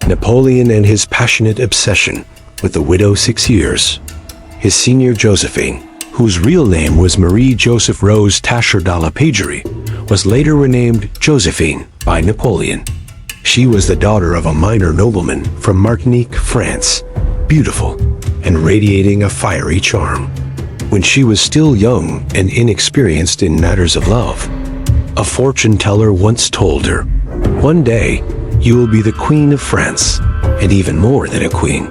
Napoleon and his passionate obsession with the widow 6 years. His senior Josephine, whose real name was Marie Joseph Rose Tascher de la Pagerie, was later renamed Josephine by Napoleon. She was the daughter of a minor nobleman from Martinique, France, beautiful and radiating a fiery charm. When she was still young and inexperienced in matters of love, a fortune teller once told her, "One day, you will be the Queen of France, and even more than a queen."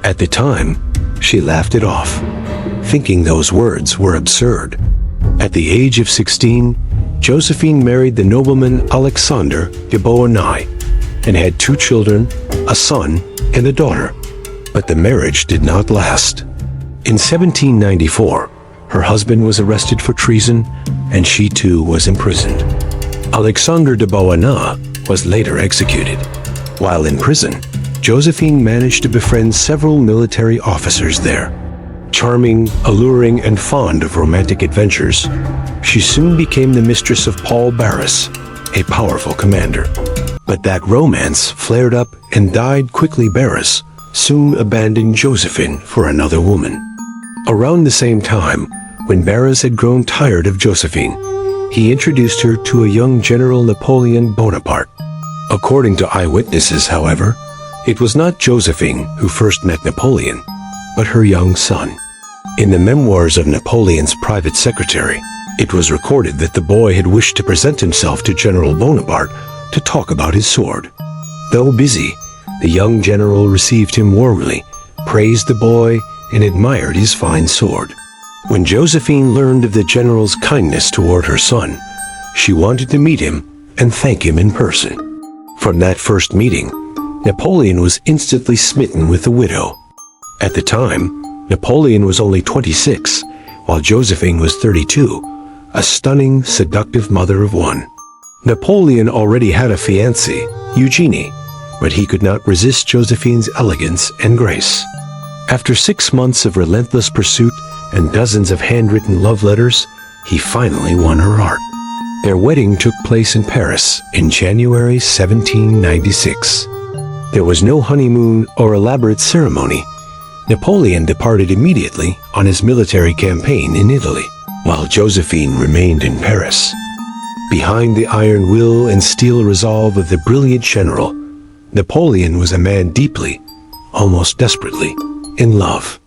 At the time, she laughed it off, thinking those words were absurd. At the age of 16, Josephine married the nobleman Alexandre de Beauharnais and had 2 children, a son and a daughter. But the marriage did not last. In 1794, her husband was arrested for treason, and she too was imprisoned. Alexandre de Beauharnais was later executed. While in prison, Josephine managed to befriend several military officers there. Charming, alluring, and fond of romantic adventures, she soon became the mistress of Paul Barras, a powerful commander. But that romance flared up and died quickly. Barras soon abandoned Josephine for another woman. Around the same time, when Barras had grown tired of Josephine, he introduced her to a young General Napoleon Bonaparte. According to eyewitnesses, however, it was not Josephine who first met Napoleon, but her young son. In the memoirs of Napoleon's private secretary, it was recorded that the boy had wished to present himself to General Bonaparte to talk about his sword. Though busy, the young general received him warmly, praised the boy, and admired his fine sword. When Josephine learned of the general's kindness toward her son, she wanted to meet him and thank him in person. From that first meeting, Napoleon was instantly smitten with the widow. At the time, Napoleon was only 26, while Josephine was 32, a stunning, seductive mother of 1. Napoleon already had a fiancée, Eugenie, but he could not resist Josephine's elegance and grace. After 6 months of relentless pursuit and dozens of handwritten love letters, he finally won her heart. Their wedding took place in Paris in January 1796. There was no honeymoon or elaborate ceremony. Napoleon departed immediately on his military campaign in Italy, while Josephine remained in Paris. Behind the iron will and steel resolve of the brilliant general, Napoleon was a man deeply, almost desperately, in love.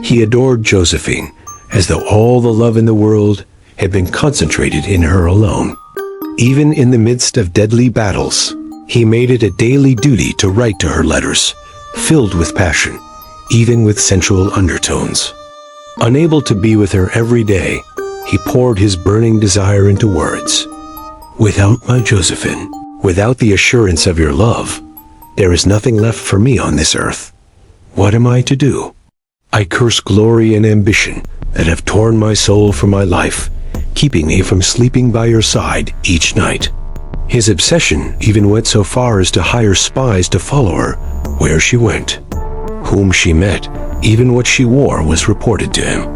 He adored Josephine, as though all the love in the world had been concentrated in her alone. Even in the midst of deadly battles, he made it a daily duty to write to her letters, filled with passion, even with sensual undertones. Unable to be with her every day, he poured his burning desire into words. "Without my Josephine, without the assurance of your love, there is nothing left for me on this earth. What am I to do? I curse glory and ambition that have torn my soul from my life, keeping me from sleeping by your side each night." His obsession even went so far as to hire spies to follow her where she went. Whom she met, even what she wore was reported to him.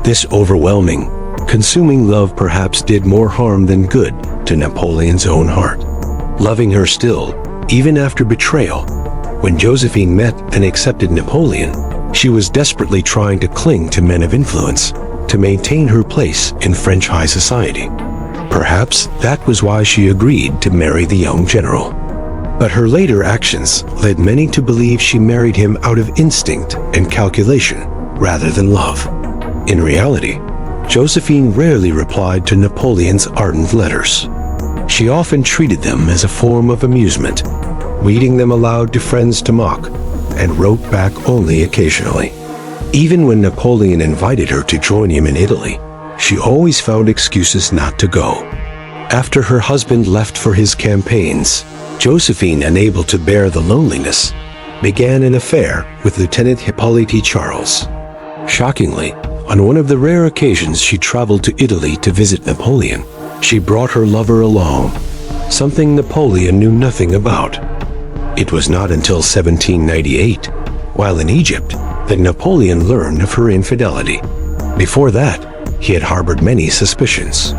This overwhelming, consuming love perhaps did more harm than good to Napoleon's own heart. Loving her still, even after betrayal, when Josephine met and accepted Napoleon, she was desperately trying to cling to men of influence to maintain her place in French high society. Perhaps that was why she agreed to marry the young general. But her later actions led many to believe she married him out of instinct and calculation rather than love. In reality, Josephine rarely replied to Napoleon's ardent letters. She often treated them as a form of amusement, reading them aloud to friends to mock, and wrote back only occasionally. Even when Napoleon invited her to join him in Italy, she always found excuses not to go. After her husband left for his campaigns, Josephine, unable to bear the loneliness, began an affair with Lieutenant Hippolyte Charles. Shockingly, on one of the rare occasions she traveled to Italy to visit Napoleon, she brought her lover along, something Napoleon knew nothing about. It was not until 1798, while in Egypt, that Napoleon learned of her infidelity. Before that, he had harbored many suspicions.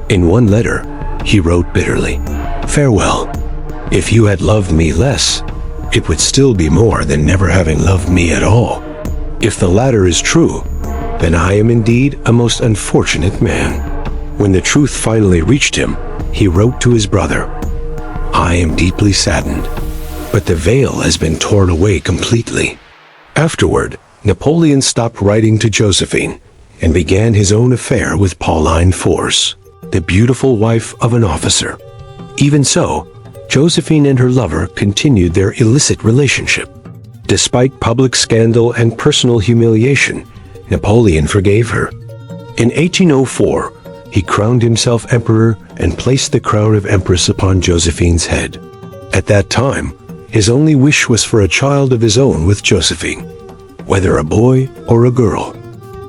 In one letter, he wrote bitterly, "Farewell. If you had loved me less, it would still be more than never having loved me at all. If the latter is true, then I am indeed a most unfortunate man. When the truth finally reached him, he wrote to his brother, I am deeply saddened, but the veil has been torn away completely. Afterward, Napoleon stopped writing to Josephine and began his own affair with Pauline Force, the beautiful wife of an officer. Even so, Josephine and her lover continued their illicit relationship. Despite public scandal and personal humiliation, Napoleon forgave her. In 1804, he crowned himself emperor and placed the crown of empress upon Josephine's head. At that time, his only wish was for a child of his own with Josephine, whether a boy or a girl.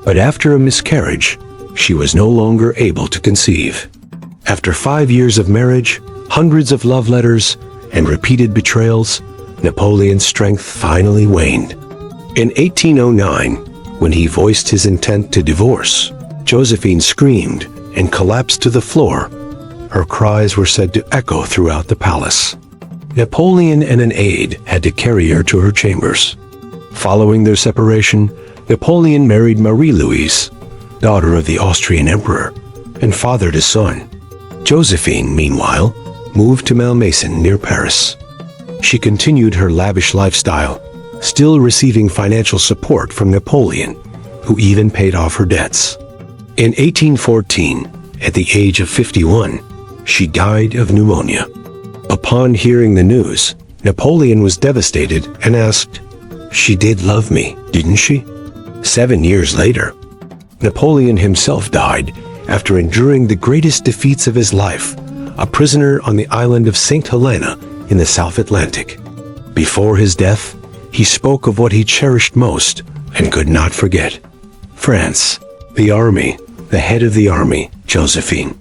But after a miscarriage, she was no longer able to conceive. After 5 years of marriage, hundreds of love letters, and repeated betrayals, Napoleon's strength finally waned. In 1809, when he voiced his intent to divorce, Josephine screamed and collapsed to the floor. Her cries were said to echo throughout the palace. Napoleon and an aide had to carry her to her chambers. Following their separation, Napoleon married Marie-Louise, daughter of the Austrian emperor, and fathered a son. Josephine, meanwhile, moved to Malmaison near Paris. She continued her lavish lifestyle, still receiving financial support from Napoleon, who even paid off her debts. In 1814, at the age of 51, she died of pneumonia. Upon hearing the news, Napoleon was devastated and asked, "She did love me, didn't she?" 7 years later, Napoleon himself died after enduring the greatest defeats of his life, a prisoner on the island of St. Helena in the South Atlantic. Before his death, he spoke of what he cherished most and could not forget: France, the army, the head of the army, Josephine.